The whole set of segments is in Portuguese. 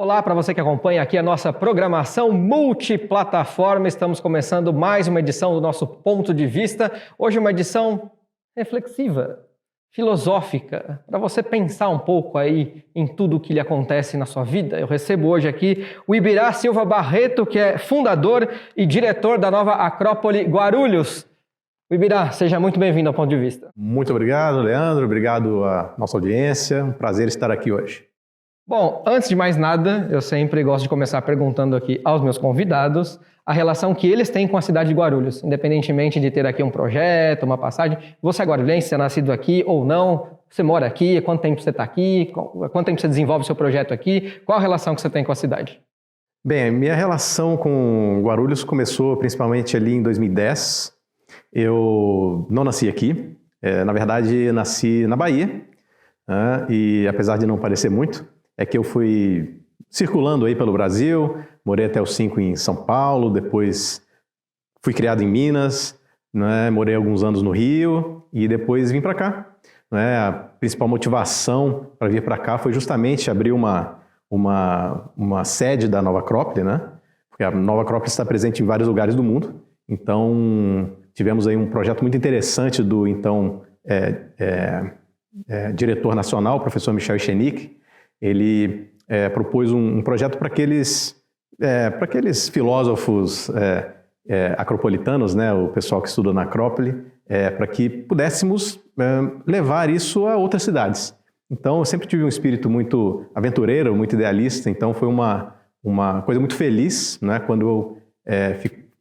Olá para você que acompanha aqui a nossa programação multiplataforma. Estamos começando mais uma edição do nosso Ponto de Vista. Hoje uma edição reflexiva, filosófica, para você pensar um pouco aí em tudo o que lhe acontece na sua vida. Eu recebo hoje aqui o Ibirá Silva Barreto, que é fundador e diretor da nova Acrópole Guarulhos. Ibirá, seja muito bem-vindo ao Ponto de Vista. Muito obrigado, Leandro. Obrigado à nossa audiência. Um prazer estar aqui hoje. Bom, antes de mais nada, eu sempre gosto de começar perguntando aqui aos meus convidados a relação que eles têm com a cidade de Guarulhos, independentemente de ter aqui um projeto, uma passagem. Você é guarulhense, você é nascido aqui ou não? Você mora aqui? Há quanto tempo você está aqui? Há quanto tempo você desenvolve o seu projeto aqui? Qual a relação que você tem com a cidade? Bem, minha relação com Guarulhos começou principalmente ali em 2010. Eu não nasci aqui, na verdade nasci na Bahia, né? E apesar de não parecer muito, é que eu fui circulando aí pelo Brasil, morei até os 5 em São Paulo, depois fui criado em Minas, né? Morei alguns anos no Rio e depois vim para cá, né? A principal motivação para vir para cá foi justamente abrir uma sede da Nova Acrópole, né? Porque a Nova Acrópole está presente em vários lugares do mundo, então tivemos aí um projeto muito interessante do então diretor nacional, o professor Michel Echenique. Ele propôs um projeto para aqueles filósofos acropolitanos, né, o pessoal que estuda na Acrópole, para que pudéssemos levar isso a outras cidades. Então, eu sempre tive um espírito muito aventureiro, muito idealista, então foi uma coisa muito feliz, né, quando eu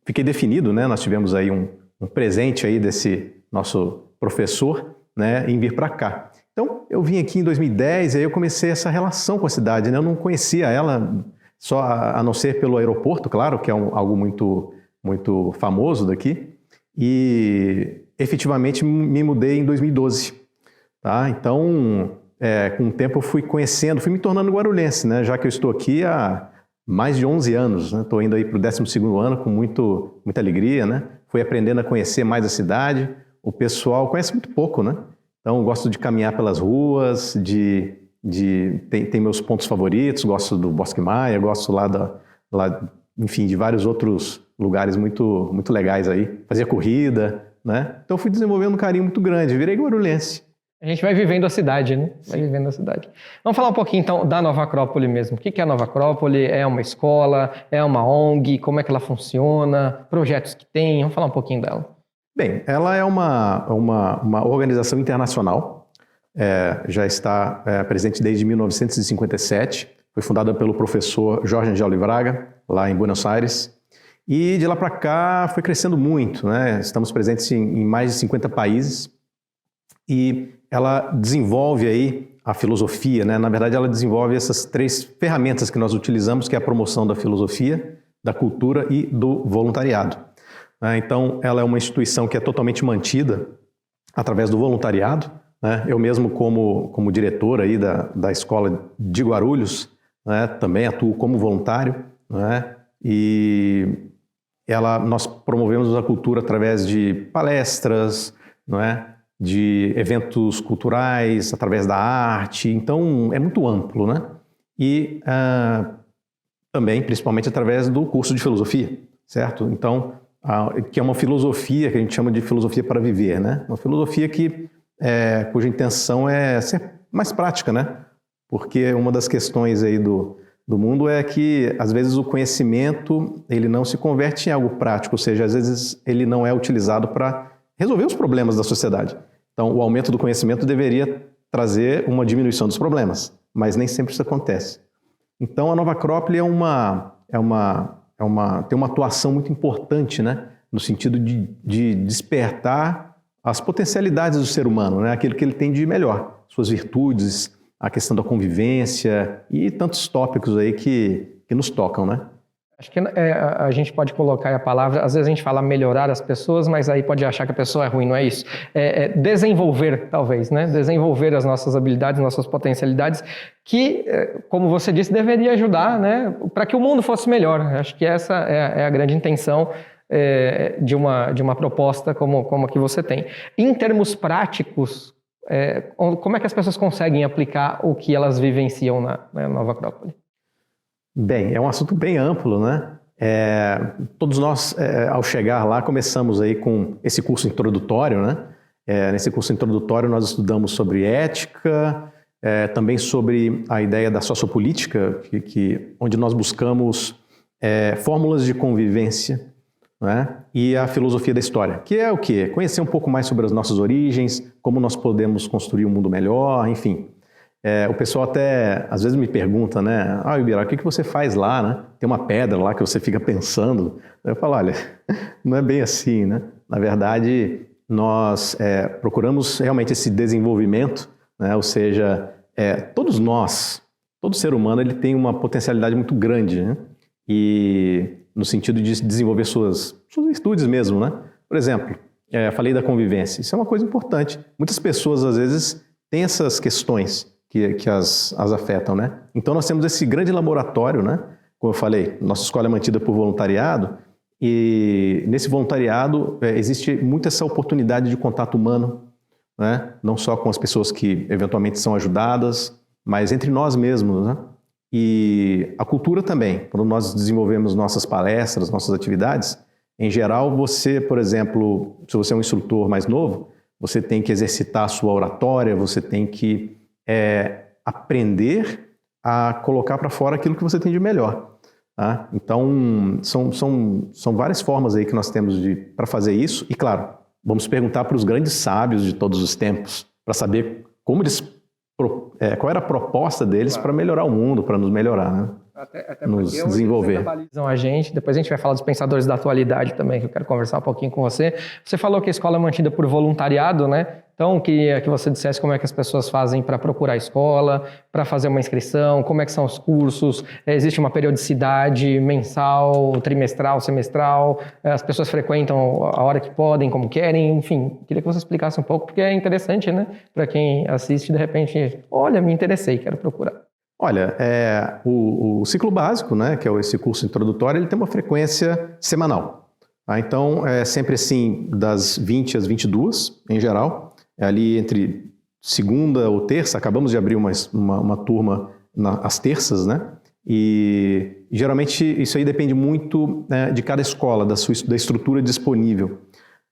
fiquei definido, né, nós tivemos aí um presente aí desse nosso professor, né, em vir para cá. Então, eu vim aqui em 2010 e aí eu comecei essa relação com a cidade, né? Eu não conhecia ela só a não ser pelo aeroporto, claro, que é algo muito, muito famoso daqui. E efetivamente me mudei em 2012. Tá? Então, com o tempo eu fui conhecendo, fui me tornando guarulhense, né? Já que eu estou aqui há mais de 11 anos. Estou indo aí para o 12º ano com muita alegria, né? Fui aprendendo a conhecer mais a cidade. O pessoal conhece muito pouco, né? Então, eu gosto de caminhar pelas ruas, tem meus pontos favoritos, gosto do Bosque Maia, gosto enfim, de vários outros lugares muito, muito legais aí. Fazia corrida, né? Então, fui desenvolvendo um carinho muito grande, virei guarulhense. A gente vai vivendo a cidade, né? Vai vivendo a cidade. Vamos falar um pouquinho, então, da Nova Acrópole mesmo. O que é a Nova Acrópole? É uma escola? É uma ONG? Como é que ela funciona? Projetos que tem? Vamos falar um pouquinho dela. Bem, ela é uma organização internacional, já está presente desde 1957, foi fundada pelo professor Jorge Angeli Braga, lá em Buenos Aires, e de lá para cá foi crescendo muito, né? Estamos presentes em mais de 50 países, e ela desenvolve aí a filosofia, né? Na verdade, ela desenvolve essas 3 ferramentas que nós utilizamos, que é a promoção da filosofia, da cultura e do voluntariado. Então, ela é uma instituição que é totalmente mantida através do voluntariado, né? Eu mesmo, como diretor aí da Escola de Guarulhos, né, também atuo como voluntário, né? E nós promovemos a cultura através de palestras, né, de eventos culturais, através da arte, então é muito amplo, né? E também, principalmente, através do curso de filosofia, certo? Então, que é uma filosofia que a gente chama de filosofia para viver, né? Uma filosofia cuja intenção é ser mais prática, né? Porque uma das questões aí do mundo é que, às vezes, o conhecimento ele não se converte em algo prático, ou seja, às vezes ele não é utilizado para resolver os problemas da sociedade. Então, o aumento do conhecimento deveria trazer uma diminuição dos problemas, mas nem sempre isso acontece. Então, a Nova Acrópole tem uma atuação muito importante, né? No sentido de despertar as potencialidades do ser humano, né? Aquilo que ele tem de melhor, suas virtudes, a questão da convivência e tantos tópicos aí que nos tocam, né? Acho que a gente pode colocar a palavra, às vezes a gente fala melhorar as pessoas, mas aí pode achar que a pessoa é ruim, não é isso? Desenvolver, talvez, né? Desenvolver as nossas habilidades, nossas potencialidades, que, como você disse, deveria ajudar, né? Para que o mundo fosse melhor. Acho que essa é a grande intenção de uma proposta como a que você tem. Em termos práticos, como é que as pessoas conseguem aplicar o que elas vivenciam na Nova Acrópole? Bem, é um assunto bem amplo, né? Todos nós, ao chegar lá, começamos aí com esse curso introdutório, né? Nesse curso introdutório nós estudamos sobre ética, também sobre a ideia da sociopolítica, onde nós buscamos fórmulas de convivência, né? E a filosofia da história, que é o quê? Conhecer um pouco mais sobre as nossas origens, como nós podemos construir um mundo melhor, enfim. O pessoal até às vezes me pergunta, né? Ibirá, o que você faz lá, né? Tem uma pedra lá que você fica pensando. Eu falo, olha, não é bem assim, né? Na verdade, nós procuramos realmente esse desenvolvimento, né? Ou seja, todos nós, todo ser humano, ele tem uma potencialidade muito grande, né? E no sentido de desenvolver suas virtudes mesmo, né? Por exemplo, falei da convivência. Isso é uma coisa importante. Muitas pessoas, às vezes, têm essas questões que as afetam, né? Então nós temos esse grande laboratório, né? Como eu falei, nossa escola é mantida por voluntariado e nesse voluntariado existe muito essa oportunidade de contato humano, né? Não só com as pessoas que eventualmente são ajudadas, mas entre nós mesmos, né? E a cultura também. Quando nós desenvolvemos nossas palestras, nossas atividades, em geral você, por exemplo, se você é um instrutor mais novo, você tem que exercitar a sua oratória, você tem que aprender a colocar para fora aquilo que você tem de melhor. Tá? Então, são várias formas aí que nós temos para fazer isso. E, claro, vamos perguntar para os grandes sábios de todos os tempos, para saber como eles, qual era a proposta deles para melhorar o mundo, para nos melhorar, né? Até nos desenvolver. A gente, depois a gente vai falar dos pensadores da atualidade também, que eu quero conversar um pouquinho com você. Você falou que a escola é mantida por voluntariado, né? Então, queria que você dissesse como é que as pessoas fazem para procurar a escola, para fazer uma inscrição, como é que são os cursos, existe uma periodicidade mensal, trimestral, semestral, as pessoas frequentam a hora que podem, como querem, enfim. Queria que você explicasse um pouco, porque é interessante, né? Para quem assiste, de repente, olha, me interessei, quero procurar. Olha, o ciclo básico, né, que é esse curso introdutório, ele tem uma frequência semanal. Tá? Então, é sempre assim, das 20 às 22, em geral. Ali entre segunda ou terça, acabamos de abrir uma turma às terças, né? E geralmente isso aí depende muito de cada escola, da estrutura disponível,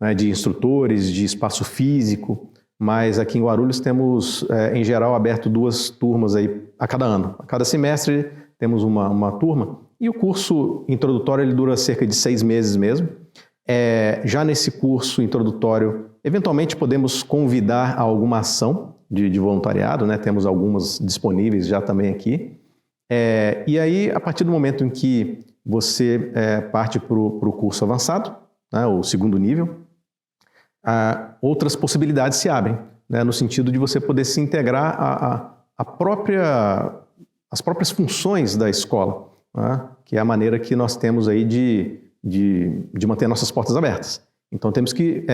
né, de instrutores, de espaço físico. Mas aqui em Guarulhos temos, em geral, aberto 2 turmas aí a cada ano. A cada semestre temos uma turma. E o curso introdutório ele dura cerca de 6 meses mesmo. Já nesse curso introdutório, eventualmente podemos convidar a alguma ação de voluntariado, né? Temos algumas disponíveis já também aqui. E aí, a partir do momento em que você parte para o curso avançado, né, o segundo nível, outras possibilidades se abrem, né, no sentido de você poder se integrar às próprias funções da escola, né, que é a maneira que nós temos aí de manter nossas portas abertas. Então temos que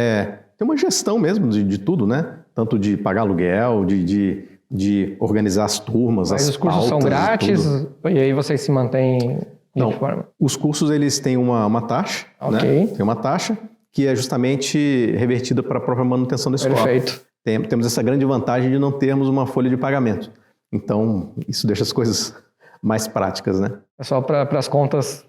ter uma gestão mesmo de tudo, né? Tanto de pagar aluguel, de organizar as turmas, Mas os cursos são grátis e aí vocês se mantêm de que forma? Os cursos eles têm uma taxa, okay, né? Tem uma taxa que é justamente revertida para a própria manutenção da escola. Perfeito. Temos essa grande vantagem de não termos uma folha de pagamento. Então, isso deixa as coisas mais práticas, né? É só para as contas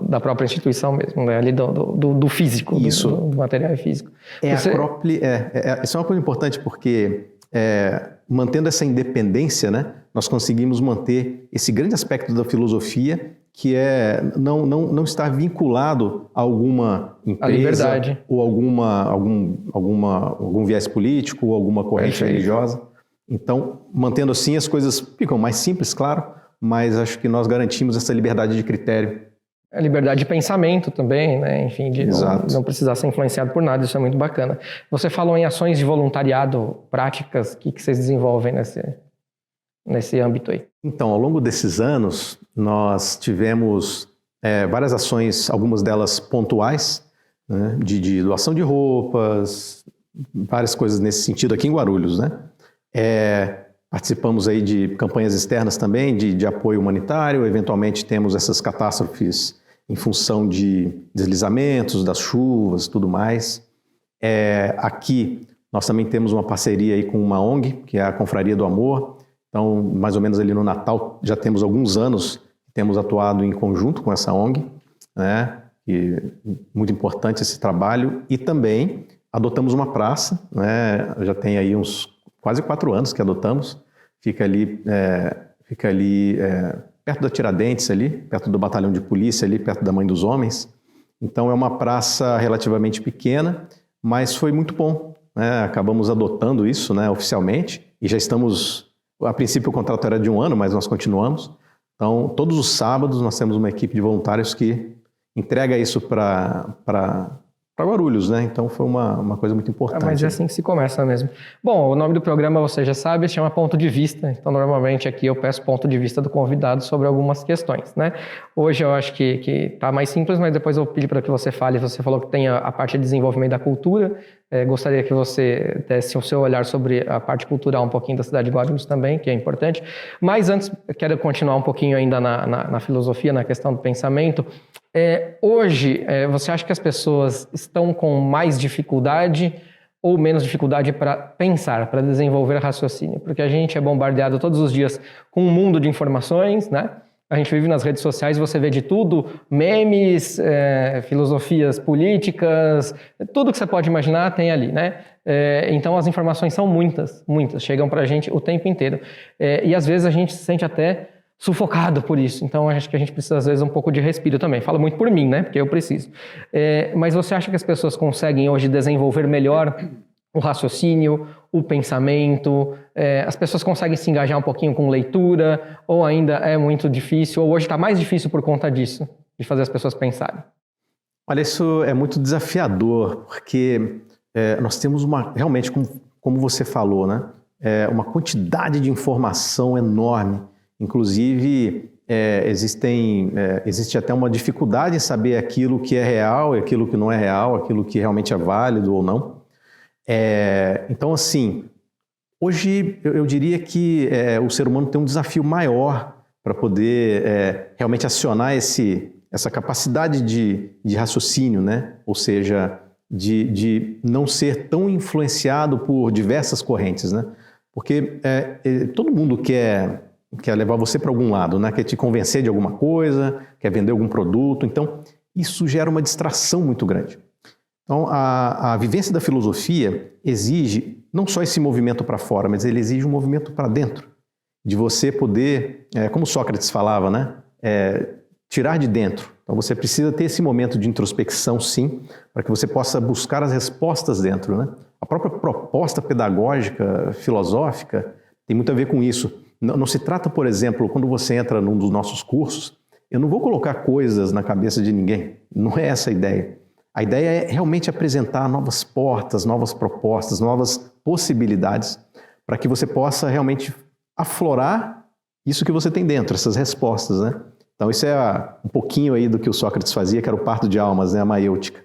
da própria instituição mesmo, né? Ali do físico, isso. Do material físico. Isso é uma coisa importante porque mantendo essa independência, né, nós conseguimos manter esse grande aspecto da filosofia que não estar vinculado a alguma empresa ou algum viés político ou alguma corrente religiosa. Então, mantendo assim, as coisas ficam mais simples, claro, mas acho que nós garantimos essa liberdade de critério. A liberdade de pensamento também, né? Enfim, de não precisar ser influenciado por nada, isso é muito bacana. Você falou em ações de voluntariado práticas, o que vocês desenvolvem nesse âmbito aí? Então, ao longo desses anos, nós tivemos várias ações, algumas delas pontuais, né, de doação de roupas, várias coisas nesse sentido aqui em Guarulhos, né? Participamos aí de campanhas externas também, de apoio humanitário, eventualmente temos essas catástrofes em função de deslizamentos, das chuvas, tudo mais. Aqui nós também temos uma parceria aí com uma ONG, que é a Confraria do Amor. Então, mais ou menos ali no Natal, já temos alguns anos que temos atuado em conjunto com essa ONG, né? E muito importante esse trabalho, e também adotamos uma praça, né? Já tem aí uns quase 4 anos que adotamos, fica ali perto da Tiradentes, ali, perto do batalhão de polícia, ali perto da Mãe dos Homens. Então é uma praça relativamente pequena, mas foi muito bom, né? Acabamos adotando isso, né, oficialmente, e já estamos, a princípio o contrato era de 1 ano, mas nós continuamos. Então todos os sábados nós temos uma equipe de voluntários que entrega isso para Guarulhos, né? Então foi uma coisa muito importante. Mas é assim que se começa mesmo. Bom, o nome do programa você já sabe, se chama Ponto de Vista. Então normalmente aqui eu peço ponto de vista do convidado sobre algumas questões, né? Hoje eu acho que tá mais simples, mas depois eu pedi para que você fale. Você falou que tem a parte de desenvolvimento da cultura. Gostaria que você desse o seu olhar sobre a parte cultural um pouquinho da cidade de Guarulhos também, que é importante. Mas antes, eu quero continuar um pouquinho ainda na filosofia, na questão do pensamento. Hoje, você acha que as pessoas estão com mais dificuldade ou menos dificuldade para pensar, para desenvolver raciocínio? Porque a gente é bombardeado todos os dias com um mundo de informações, né? A gente vive nas redes sociais, você vê de tudo, memes, filosofias políticas, tudo que você pode imaginar tem ali, né? Então as informações são muitas, chegam para a gente o tempo inteiro. E às vezes a gente se sente até sufocado por isso. Então acho que a gente precisa às vezes um pouco de respiro também. Falo muito por mim, né? Porque eu preciso. Mas você acha que as pessoas conseguem hoje desenvolver melhor o raciocínio, o pensamento? As pessoas conseguem se engajar um pouquinho com leitura? Ou ainda é muito difícil? Ou hoje está mais difícil por conta disso, de fazer as pessoas pensarem? Olha, isso é muito desafiador, porque nós temos realmente, como você falou, né? Uma quantidade de informação enorme. Inclusive, existe até uma dificuldade em saber aquilo que é real e aquilo que não é real, aquilo que realmente é válido ou não. Então, assim, hoje eu diria que o ser humano tem um desafio maior para poder realmente acionar essa capacidade de raciocínio, né? Ou seja, de não ser tão influenciado por diversas correntes, né? Porque todo mundo quer levar você para algum lado, né? Quer te convencer de alguma coisa, quer vender algum produto. Então, isso gera uma distração muito grande. Então, a vivência da filosofia exige não só esse movimento para fora, mas ele exige um movimento para dentro. De você poder, como Sócrates falava, né? Tirar de dentro. Então, você precisa ter esse momento de introspecção, sim, para que você possa buscar as respostas dentro, né? A própria proposta pedagógica, filosófica, tem muito a ver com isso. Não se trata, por exemplo, quando você entra num dos nossos cursos, eu não vou colocar coisas na cabeça de ninguém. Não é essa a ideia. A ideia é realmente apresentar novas portas, novas propostas, novas possibilidades, para que você possa realmente aflorar isso que você tem dentro, essas respostas, né? Então isso é um pouquinho aí do que o Sócrates fazia, que era o parto de almas, né? A maêutica.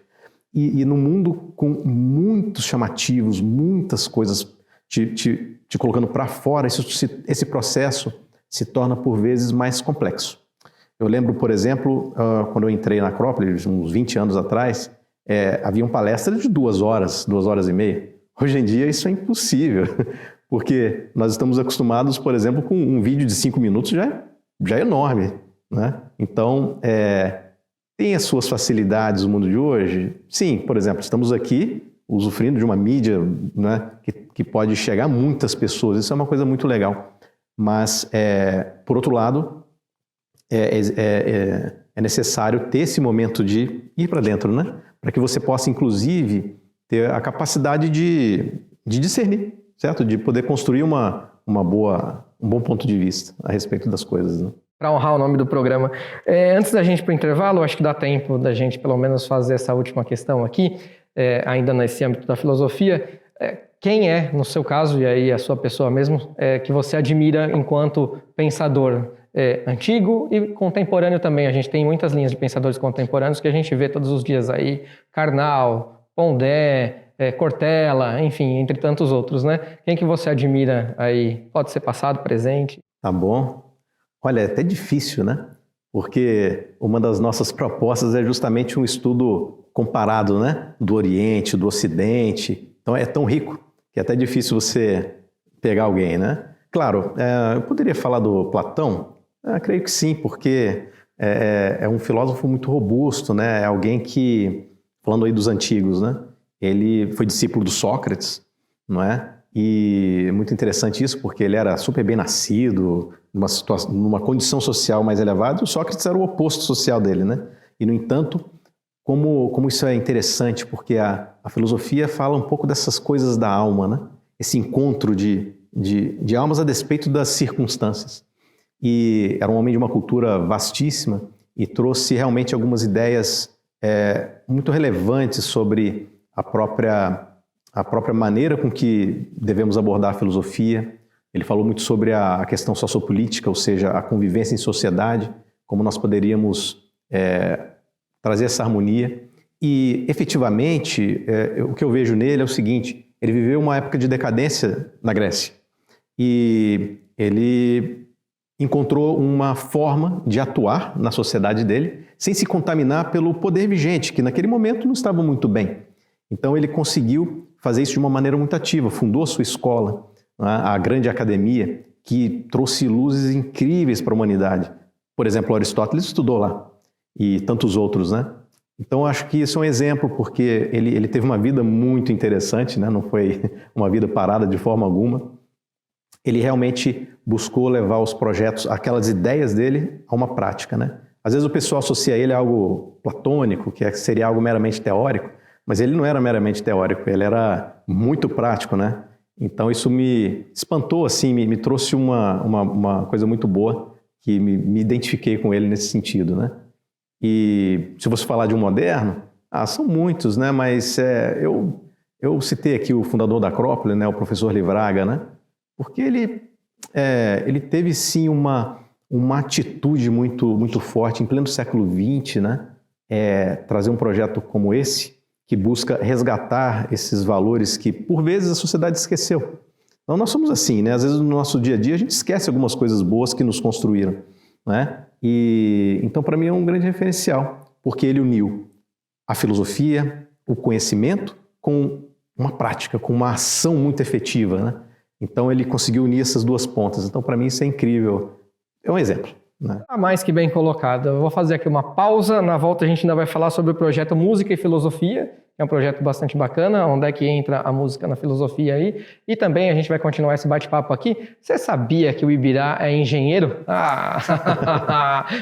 E no mundo com muitos chamativos, muitas coisas te colocando para fora, esse processo se torna por vezes mais complexo. Eu lembro, por exemplo, quando eu entrei na Acrópole, uns 20 anos atrás, havia uma palestra de 2 horas, 2 horas e meia. Hoje em dia isso é impossível, porque nós estamos acostumados, por exemplo, com um vídeo de 5 minutos já é enorme, né? Então, tem as suas facilidades no mundo de hoje? Sim, por exemplo, estamos aqui usufruindo de uma mídia, né, que pode chegar a muitas pessoas. Isso é uma coisa muito legal. Mas, por outro lado, é necessário ter esse momento de ir para dentro, né? Para que você possa, inclusive, ter a capacidade de discernir, certo? De poder construir um bom ponto de vista a respeito das coisas, né? Para honrar o nome do programa. Antes da gente ir para o intervalo, acho que dá tempo da gente pelo menos fazer essa última questão aqui, ainda nesse âmbito da filosofia. Quem no seu caso, e aí a sua pessoa mesmo, que você admira enquanto pensador antigo e contemporâneo também? A gente tem muitas linhas de pensadores contemporâneos que a gente vê todos os dias aí, Karnal, Pondé, Cortella, enfim, entre tantos outros, né? Quem que você admira aí? Pode ser passado, presente? Tá bom. Olha, é até difícil, né? Porque uma das nossas propostas é justamente um estudo comparado, né? Do Oriente, do Ocidente. Então é tão rico que é até difícil você pegar alguém, né? Claro, eu poderia falar do Platão, Creio que sim, porque é um filósofo muito robusto, né? É alguém que, falando aí dos antigos, né? Ele foi discípulo do Sócrates, não é? E é muito interessante isso, porque ele era super bem nascido, numa condição social mais elevada, e o Sócrates era o oposto social dele, né? E, no entanto, como isso é interessante, porque a filosofia fala um pouco dessas coisas da alma, né? Esse encontro de almas a despeito das circunstâncias. E era um homem de uma cultura vastíssima e trouxe realmente algumas ideias muito relevantes sobre a própria maneira com que devemos abordar a filosofia. Ele falou muito sobre a questão sociopolítica, ou seja, a convivência em sociedade, como nós poderíamos trazer essa harmonia. E, efetivamente, o que eu vejo nele é o seguinte: ele viveu uma época de decadência na Grécia e ele encontrou uma forma de atuar na sociedade dele sem se contaminar pelo poder vigente, que naquele momento não estava muito bem. Então ele conseguiu fazer isso de uma maneira muito ativa, fundou a sua escola, a grande academia, que trouxe luzes incríveis para a humanidade. Por exemplo, Aristóteles estudou lá, e tantos outros, né? Então acho que isso é um exemplo, porque ele teve uma vida muito interessante, né? Não foi uma vida parada de forma alguma. Ele realmente buscou levar os projetos, aquelas ideias dele, a uma prática, né? Às vezes o pessoal associa ele a algo platônico, que seria algo meramente teórico, mas ele não era meramente teórico, ele era muito prático, né? Então isso me espantou, assim, me trouxe uma coisa muito boa, que me identifiquei com ele nesse sentido, né? E se você falar de um moderno, são muitos, né? Mas eu citei aqui o fundador da Acrópole, né? O professor Livraga, né? Porque ele teve sim uma atitude muito forte em pleno século XX, né? Trazer um projeto como esse, que busca resgatar esses valores que por vezes a sociedade esqueceu. Então nós somos assim, né? Às vezes no nosso dia a dia a gente esquece algumas coisas boas que nos construíram, né? E então para mim é um grande referencial, porque ele uniu a filosofia, o conhecimento com uma prática, com uma ação muito efetiva, né? Então ele conseguiu unir essas duas pontas. Então para mim isso é incrível. É um exemplo, né? Mais que bem colocado. Eu vou fazer aqui uma pausa. Na volta a gente ainda vai falar sobre o projeto Música e Filosofia, que é um projeto bastante bacana, onde é que entra a música na filosofia aí. E também a gente vai continuar esse bate-papo aqui. Você sabia que o Ibirá é engenheiro?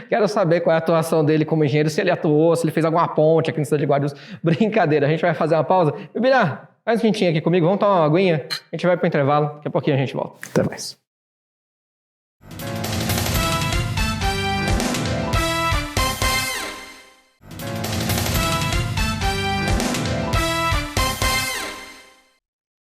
Quero saber qual é a atuação dele como engenheiro, se ele atuou, se ele fez alguma ponte aqui no Cidade de Guarulhos. Brincadeira, a gente vai fazer uma pausa. Ibirá, faz um minutinho aqui comigo, vamos tomar uma aguinha, a gente vai para o intervalo, daqui a pouquinho a gente volta. Até mais.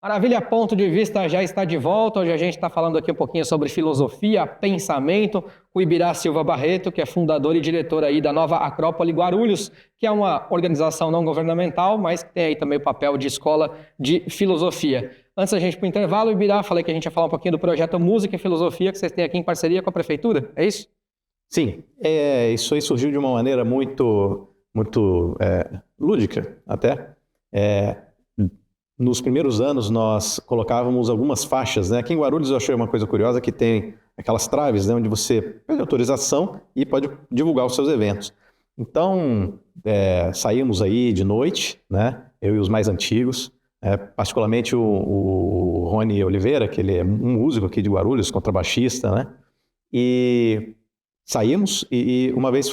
Maravilha, Ponto de Vista já está de volta. Hoje a gente está falando aqui um pouquinho sobre filosofia, pensamento, com o Ibirá Silva Barreto, que é fundador e diretor aí da Nova Acrópole Guarulhos, que é uma organização não governamental, mas que tem aí também o papel de escola de filosofia. Antes da gente ir para o intervalo, Ibirá, falei que a gente ia falar um pouquinho do projeto Música e Filosofia, que vocês têm aqui em parceria com a Prefeitura, é isso? Sim, isso aí surgiu de uma maneira muito lúdica até. Nos primeiros anos nós colocávamos algumas faixas, né? Aqui em Guarulhos eu achei uma coisa curiosa, que tem aquelas traves, né, onde você pede autorização e pode divulgar os seus eventos. Então saímos aí de noite, né? Eu e os mais antigos, particularmente o Rony Oliveira, que ele é um músico aqui de Guarulhos, contrabaixista, né? E saímos e uma vez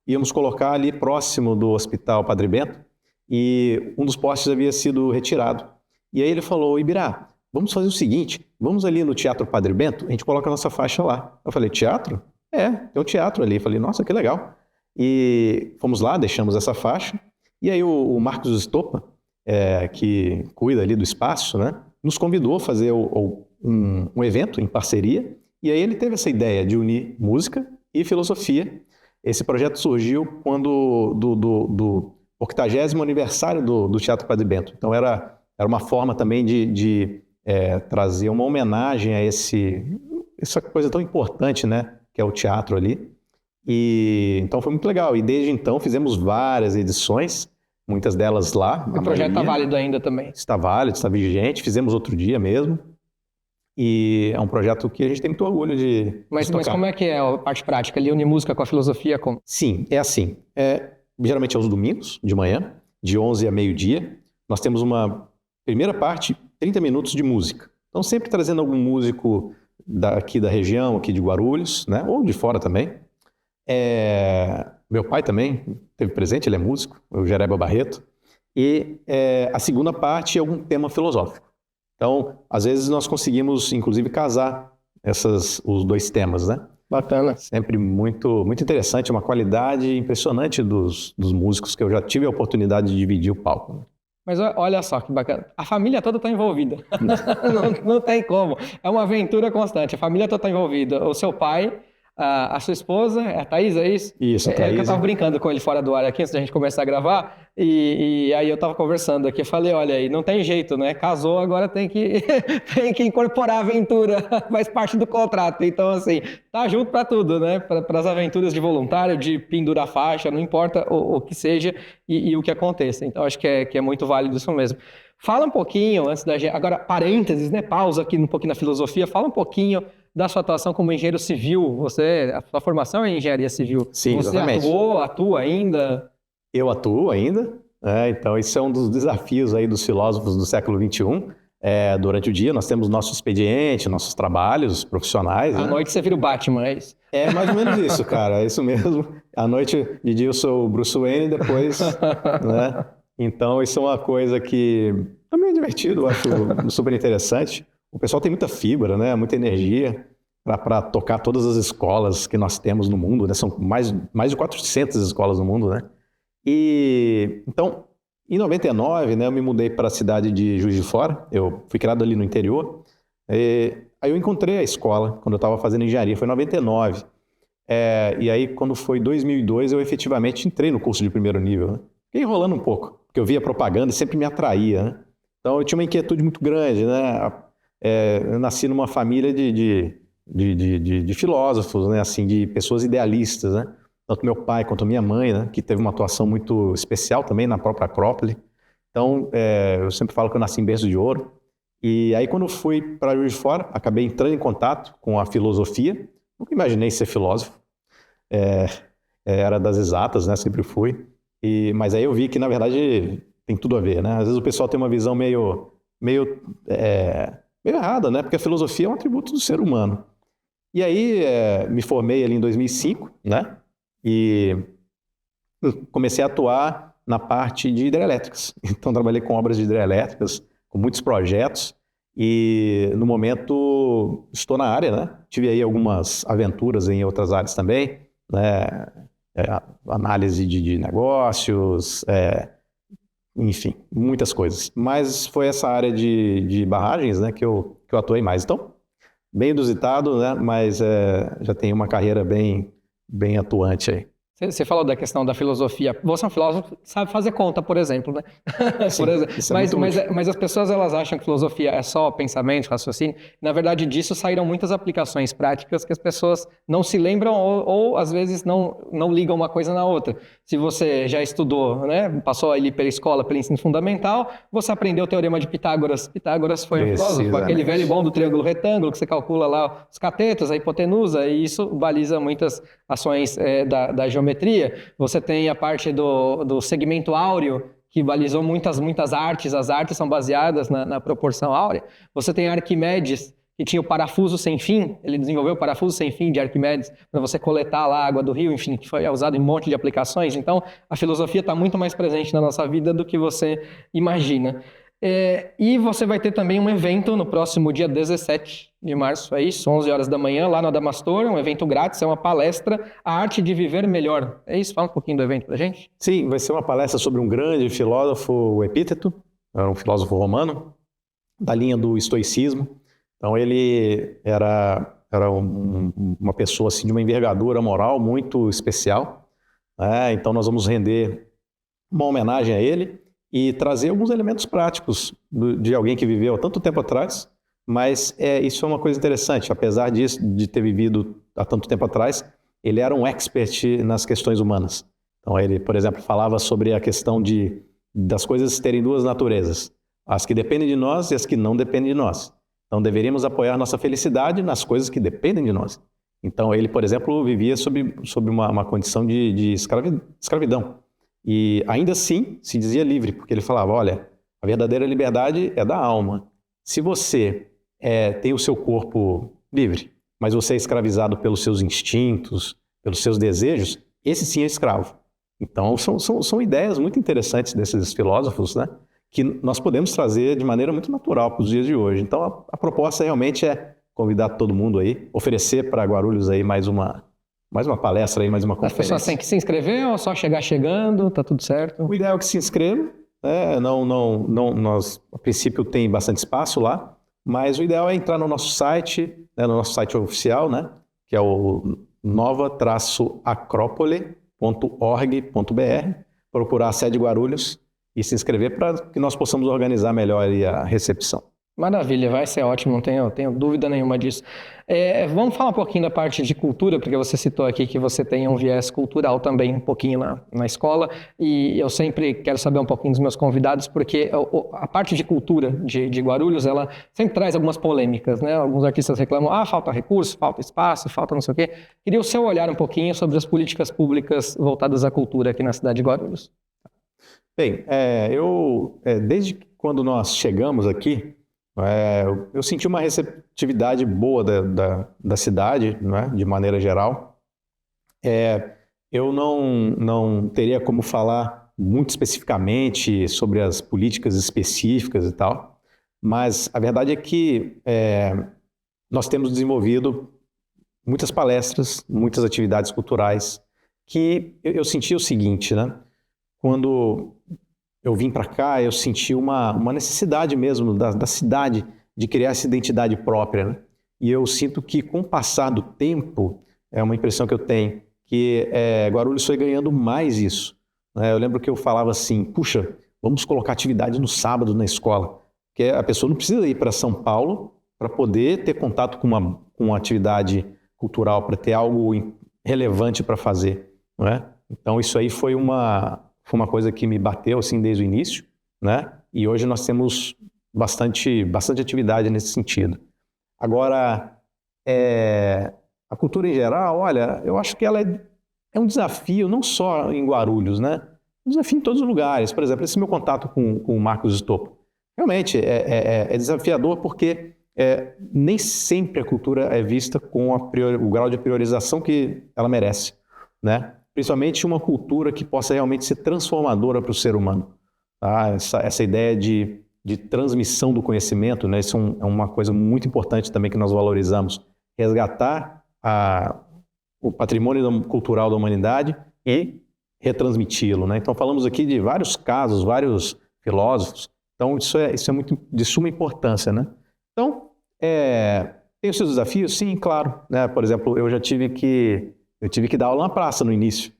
íamos colocar ali próximo do Hospital Padre Bento, e um dos postes havia sido retirado. E aí ele falou: Ibirá, vamos fazer o seguinte, vamos ali no Teatro Padre Bento, a gente coloca a nossa faixa lá. Eu falei: teatro? Tem um teatro ali. Eu falei: nossa, que legal. E fomos lá, deixamos essa faixa, e aí o Marcos Estopa, que cuida ali do espaço, né, nos convidou a fazer um evento em parceria, e aí ele teve essa ideia de unir música e filosofia. Esse projeto surgiu quando do 80º aniversário do Teatro Padre Bento. Então era uma forma também de trazer uma homenagem a essa coisa tão importante, né, que é o teatro ali. E então foi muito legal. E desde então fizemos várias edições, muitas delas lá. O projeto está válido ainda também. Está válido, está vigente. Fizemos outro dia mesmo. E é um projeto que a gente tem muito orgulho de Mas tocar. como é que é a parte prática? Ali une música com a filosofia? Como? Sim, é assim. Geralmente aos domingos, de manhã, de 11 a meio-dia, nós temos uma primeira parte, 30 minutos de música. Então, sempre trazendo algum músico aqui da região, aqui de Guarulhos, né? Ou de fora também. Meu pai também teve presente, ele é músico, o Jereba Barreto. E a segunda parte é algum tema filosófico. Então, às vezes nós conseguimos, inclusive, casar os dois temas, né? Bacana. Sempre muito, muito interessante, uma qualidade impressionante dos músicos que eu já tive a oportunidade de dividir o palco, né? Mas olha só que bacana. A família toda está envolvida. Não tem como. É uma aventura constante. A família toda está envolvida. O seu pai, a sua esposa, a Thaís, é isso? Isso, a Thaís. Eu estava brincando com ele fora do ar aqui, antes da gente começar a gravar, e aí eu estava conversando aqui, eu falei, olha aí, não tem jeito, né? Casou, agora tem que incorporar a aventura, faz parte do contrato. Então, assim, tá junto para tudo, né? Para as aventuras de voluntário, de pendurar faixa, não importa o que seja e o que aconteça. Então, acho que é muito válido isso mesmo. Fala um pouquinho, antes da gente... Agora, parênteses, né? Pausa aqui um pouquinho na filosofia. Fala um pouquinho da sua atuação como engenheiro civil. A sua formação é em engenharia civil. Sim, você exatamente. atua ainda? Eu atuo ainda. Então, isso é um dos desafios aí dos filósofos do século XXI. Durante o dia, nós temos nosso expediente, nossos trabalhos profissionais. À noite você vira o Batman, é isso? É mais ou menos isso, cara. É isso mesmo. À noite, de dia eu sou o Bruce Wayne, depois... né? Então, isso é uma coisa que também é divertido, eu acho super interessante. O pessoal tem muita fibra, né? Muita energia para tocar todas as escolas que nós temos no mundo, né? São mais de 400 escolas no mundo, né? E então, em 99, né, eu me mudei para a cidade de Juiz de Fora. Eu fui criado ali no interior. Aí eu encontrei a escola quando eu estava fazendo engenharia, foi em 99. E aí, quando foi 2002, eu efetivamente entrei no curso de primeiro nível, né? Fiquei enrolando um pouco, porque eu via propaganda e sempre me atraía, né? Então, eu tinha uma inquietude muito grande, né? Eu nasci numa família de filósofos, né? Assim, de pessoas idealistas, né? Tanto meu pai quanto minha mãe, né? Que teve uma atuação muito especial também na própria Acrópole. Então, eu sempre falo que eu nasci em berço de ouro. E aí, quando eu fui para Juiz de Fora, acabei entrando em contato com a filosofia. Nunca imaginei ser filósofo. Era das exatas, né? Sempre fui. Mas aí eu vi que, na verdade, tem tudo a ver, né? Às vezes o pessoal tem uma visão meio errada, né? Porque a filosofia é um atributo do ser humano. E aí me formei ali em 2005, né? E comecei a atuar na parte de hidrelétricas. Então trabalhei com obras de hidrelétricas, com muitos projetos. E no momento estou na área, né? Tive aí algumas aventuras em outras áreas também, né? Análise de negócios, enfim, muitas coisas. Mas foi essa área de barragens, né, que eu atuei mais. Então, bem inusitado, né, mas já tenho uma carreira bem atuante aí. Você falou da questão da filosofia. Você é um filósofo que sabe fazer conta, por exemplo, né? Sim, por exemplo. isso é muito útil. Mas as pessoas elas acham que filosofia é só pensamento, raciocínio. Na verdade, disso saíram muitas aplicações práticas que as pessoas não se lembram ou às vezes não ligam uma coisa na outra. Se você já estudou, né? Passou ali pela escola, pelo ensino fundamental, você aprendeu o teorema de Pitágoras. Pitágoras foi um filósofo, aquele velho e bom do triângulo retângulo, que você calcula lá os catetos, a hipotenusa, e isso baliza muitas ações da geometria. Você tem a parte do segmento áureo, que balizou muitas artes. As artes são baseadas na proporção áurea. Você tem Arquimedes, que tinha o parafuso sem fim. Ele desenvolveu o parafuso sem fim de Arquimedes para você coletar lá a água do rio, enfim, que foi usado em um monte de aplicações. Então, a filosofia está muito mais presente na nossa vida do que você imagina. E você vai ter também um evento no próximo dia 17 de março, é isso, 11 horas da manhã, lá no Adamastor, um evento grátis, é uma palestra, A Arte de Viver Melhor. É isso? Fala um pouquinho do evento pra gente. Sim, vai ser uma palestra sobre um grande filósofo, o Epíteto, era um filósofo romano, da linha do estoicismo. Então ele era uma pessoa assim, de uma envergadura moral muito especial, né? Então nós vamos render uma homenagem a ele e trazer alguns elementos práticos de alguém que viveu há tanto tempo atrás, mas isso é uma coisa interessante. Apesar de ter vivido há tanto tempo atrás, ele era um expert nas questões humanas. Então ele, por exemplo, falava sobre a questão das coisas terem duas naturezas, as que dependem de nós e as que não dependem de nós. Então, deveríamos apoiar nossa felicidade nas coisas que dependem de nós. Então, ele, por exemplo, vivia sob uma condição de escravidão. E ainda assim se dizia livre, porque ele falava, olha, a verdadeira liberdade é da alma. Se você tem o seu corpo livre, mas você é escravizado pelos seus instintos, pelos seus desejos, esse sim é escravo. Então, são ideias muito interessantes desses filósofos, né? Que nós podemos trazer de maneira muito natural para os dias de hoje. Então, a proposta realmente é convidar todo mundo aí, oferecer para Guarulhos aí mais uma palestra, aí, mais uma conferência. As pessoas têm que se inscrever ou só chegar chegando, tá tudo certo? O ideal é que se inscrevam. Nós, a princípio, tem bastante espaço lá, mas o ideal é entrar no nosso site, no nosso site oficial, né, que é o nova-acropole.org.br, procurar a sede Guarulhos e se inscrever para que nós possamos organizar melhor aí a recepção. Maravilha, vai ser ótimo, não tenho dúvida nenhuma disso. Vamos falar um pouquinho da parte de cultura, porque você citou aqui que você tem um viés cultural também um pouquinho na escola, e eu sempre quero saber um pouquinho dos meus convidados, porque a parte de cultura de Guarulhos, ela sempre traz algumas polêmicas, né? Alguns artistas reclamam, falta recurso, falta espaço, falta não sei o quê. Queria o seu olhar um pouquinho sobre as políticas públicas voltadas à cultura aqui na cidade de Guarulhos. Bem, desde quando nós chegamos aqui, eu senti uma receptividade boa da cidade, né, de maneira geral. Eu não teria como falar muito especificamente sobre as políticas específicas e tal, mas a verdade é que nós temos desenvolvido muitas palestras, muitas atividades culturais, que eu senti o seguinte, né? Quando eu vim para cá, eu senti uma necessidade mesmo da cidade de criar essa identidade própria, né? E eu sinto que, com o passar do tempo, é uma impressão que eu tenho, que Guarulhos foi ganhando mais isso, né? Eu lembro que eu falava assim, puxa, vamos colocar atividade no sábado na escola, porque a pessoa não precisa ir para São Paulo para poder ter contato com uma atividade cultural, para ter algo relevante para fazer, não é? Então, isso aí foi uma coisa que me bateu assim desde o início, né? E hoje nós temos bastante atividade nesse sentido. Agora, a cultura em geral, olha, eu acho que ela é um desafio não só em Guarulhos, né? Um desafio em todos os lugares. Por exemplo, esse meu contato com o Marcos Estopo, realmente é desafiador porque nem sempre a cultura é vista com o grau de priorização que ela merece, né? Principalmente uma cultura que possa realmente ser transformadora para o ser humano. Tá? Essa ideia de transmissão do conhecimento, né? Isso é uma coisa muito importante também que nós valorizamos. Resgatar o patrimônio cultural da humanidade e retransmiti-lo, né? Então falamos aqui de vários casos, vários filósofos. Então isso é muito de suma importância, né? Então, tem os seus desafios? Sim, claro. Né? Por exemplo, eu tive que dar aula na praça no início.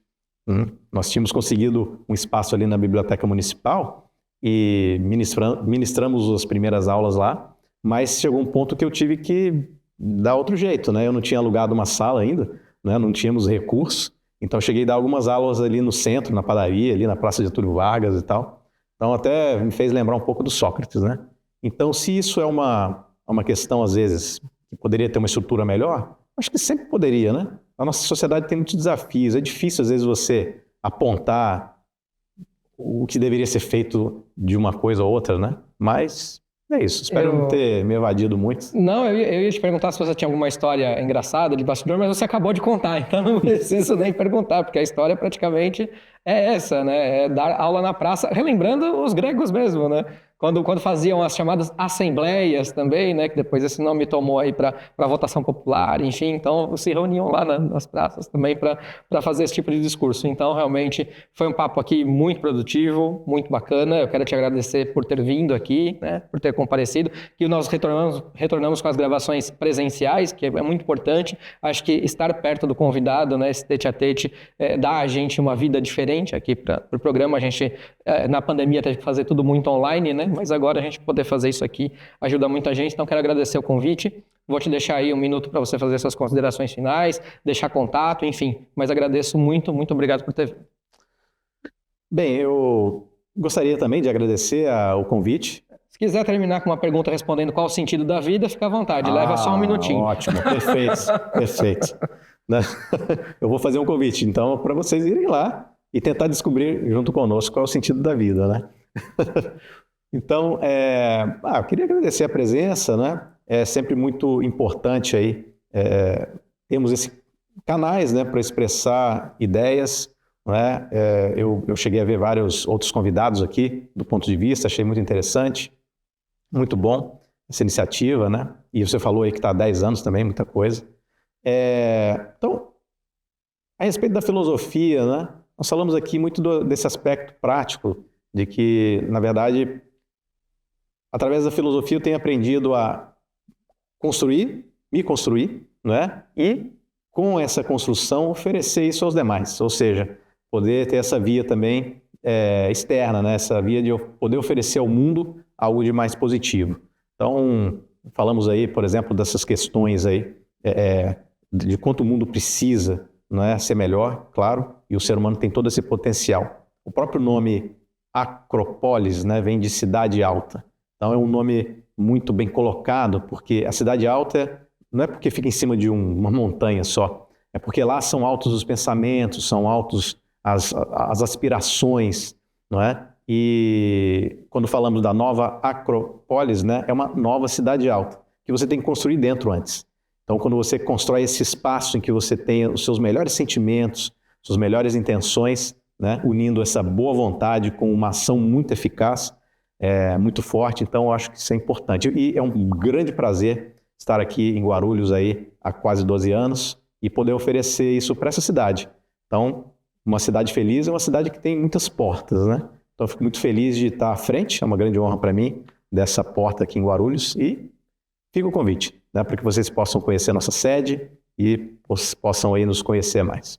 Nós tínhamos conseguido um espaço ali na Biblioteca Municipal e ministramos as primeiras aulas lá, mas chegou um ponto que eu tive que dar outro jeito, né? Eu não tinha alugado uma sala ainda, né? Não tínhamos recursos, então eu cheguei a dar algumas aulas ali no centro, na padaria, ali na Praça de Getúlio Vargas e tal. Então até me fez lembrar um pouco do Sócrates, né? Então, se isso é uma questão, às vezes, que poderia ter uma estrutura melhor, acho que sempre poderia, né? A nossa sociedade tem muitos desafios. É difícil, às vezes, você apontar o que deveria ser feito de uma coisa ou outra, né? Mas é isso. Espero não ter me evadido muito. Não, eu ia te perguntar se você tinha alguma história engraçada de bastidor, mas você acabou de contar, então não preciso nem perguntar, porque a história praticamente é essa, né? É dar aula na praça, relembrando os gregos mesmo, né? Quando faziam as chamadas assembleias também, né, que depois esse nome tomou aí para votação popular, enfim, então se reuniam lá nas praças também para fazer esse tipo de discurso. Então, realmente, foi um papo aqui muito produtivo, muito bacana. Eu quero te agradecer por ter vindo aqui, né, por ter comparecido, que nós retornamos com as gravações presenciais, que é muito importante. Acho que estar perto do convidado, né, esse tete-a-tete, dá a gente uma vida diferente aqui para o programa. A gente, na pandemia, teve que fazer tudo muito online, né? Mas agora a gente poder fazer isso aqui ajuda muita gente, então quero agradecer o convite. Vou te deixar aí um minuto para você fazer suas considerações finais, deixar contato, enfim, mas agradeço muito, muito obrigado por ter vindo. Bem, eu gostaria também de agradecer o convite. Se quiser terminar com uma pergunta respondendo qual o sentido da vida, fica à vontade, leva só um minutinho. Ótimo, perfeito, perfeito. Eu vou fazer um convite, então, para vocês irem lá e tentar descobrir junto conosco qual é o sentido da vida, né? Então, eu queria agradecer a presença, né? É sempre muito importante aí termos esses canais, né, para expressar ideias, né? Eu cheguei a ver vários outros convidados aqui do ponto de vista, achei muito interessante, muito bom essa iniciativa, né? E você falou aí que está há 10 anos também, muita coisa. Então, a respeito da filosofia, né? Nós falamos aqui muito desse aspecto prático, de que, na verdade, através da filosofia eu tenho aprendido a construir, me construir, né? E, com essa construção, oferecer isso aos demais. Ou seja, poder ter essa via também externa, né? Essa via de poder oferecer ao mundo algo de mais positivo. Então, falamos aí, por exemplo, dessas questões aí, de quanto o mundo precisa, não é, ser melhor, claro, e o ser humano tem todo esse potencial. O próprio nome Acrópolis, né, vem de cidade alta. Então é um nome muito bem colocado, porque a cidade alta não é porque fica em cima de uma montanha só, é porque lá são altos os pensamentos, são altos as aspirações, não é? E quando falamos da nova Acrópolis, né, é uma nova cidade alta, que você tem que construir dentro antes. Então, quando você constrói esse espaço em que você tem os seus melhores sentimentos, suas melhores intenções, né, unindo essa boa vontade com uma ação muito eficaz, muito forte, então eu acho que isso é importante. E é um grande prazer estar aqui em Guarulhos aí há quase 12 anos e poder oferecer isso para essa cidade. Então, uma cidade feliz é uma cidade que tem muitas portas, né? Então, eu fico muito feliz de estar à frente, é uma grande honra para mim, dessa porta aqui em Guarulhos, e fica o convite, né, para que vocês possam conhecer a nossa sede e possam aí nos conhecer mais.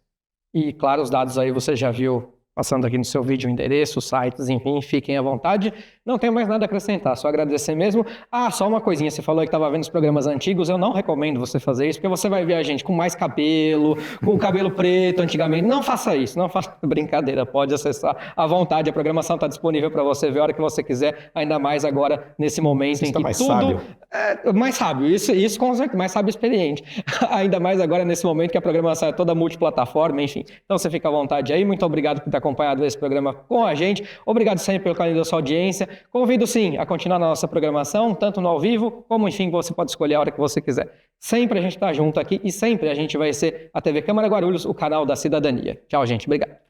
E, claro, os dados aí você já viu passando aqui no seu vídeo, o endereço, sites, enfim, fiquem à vontade. Não tenho mais nada a acrescentar, só agradecer mesmo. Só uma coisinha, você falou que estava vendo os programas antigos, eu não recomendo você fazer isso, porque você vai ver a gente com mais cabelo, com o cabelo preto antigamente. Não faça isso, não faça brincadeira, pode acessar à vontade, a programação está disponível para você ver a hora que você quiser, ainda mais agora, nesse momento em que mais tudo... sábio. Mais sábio, isso com certeza, mais sábio e experiente. Ainda mais agora nesse momento que a programação é toda multiplataforma, enfim. Então você fica à vontade aí, muito obrigado por ter acompanhado esse programa com a gente, obrigado sempre pelo carinho da sua audiência, convido sim a continuar na nossa programação, tanto no ao vivo, como enfim, você pode escolher a hora que você quiser. Sempre a gente está junto aqui e sempre a gente vai ser a TV Câmara Guarulhos, o canal da cidadania. Tchau, gente, obrigado.